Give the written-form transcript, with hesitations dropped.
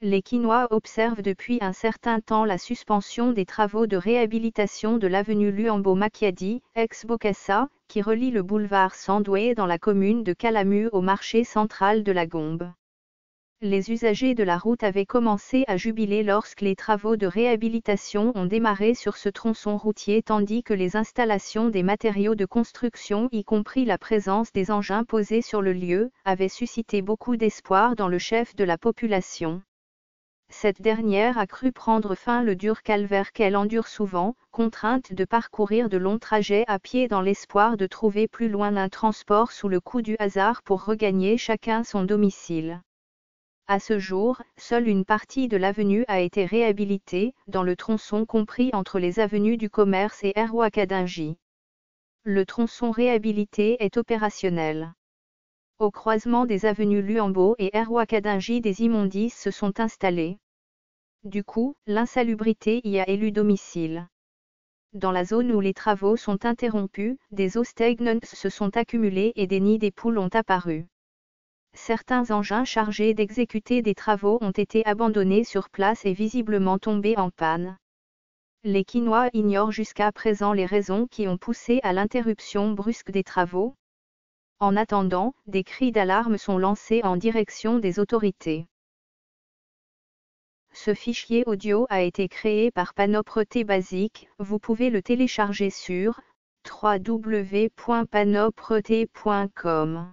Les Quinois observent depuis un certain temps la suspension des travaux de réhabilitation de l'avenue Luambo-Macchiadi, ex-Bokassa, qui relie le boulevard Sandway dans la commune de Calamu au marché central de la Gombe. Les usagers de la route avaient commencé à jubiler lorsque les travaux de réhabilitation ont démarré sur ce tronçon routier tandis que les installations des matériaux de construction, y compris la présence des engins posés sur le lieu, avaient suscité beaucoup d'espoir dans le chef de la population. Cette dernière a cru prendre fin le dur calvaire qu'elle endure souvent, contrainte de parcourir de longs trajets à pied dans l'espoir de trouver plus loin un transport sous le coup du hasard pour regagner chacun son domicile. À ce jour, seule une partie de l'avenue a été réhabilitée, dans le tronçon compris entre les avenues du Commerce et Erwa-Kadingi. Le tronçon réhabilité est opérationnel. Au croisement des avenues Luambo et Erwa-Kadingi, des immondices se sont installés. Du coup, l'insalubrité y a élu domicile. Dans la zone où les travaux sont interrompus, des eaux stagnantes se sont accumulées et des nids des poules ont apparu. Certains engins chargés d'exécuter des travaux ont été abandonnés sur place et visiblement tombés en panne. Les Quinois ignorent jusqu'à présent les raisons qui ont poussé à l'interruption brusque des travaux. En attendant, des cris d'alarme sont lancés en direction des autorités. Ce fichier audio a été créé par Panopreté Basic, vous pouvez le télécharger sur www.panopreté.com.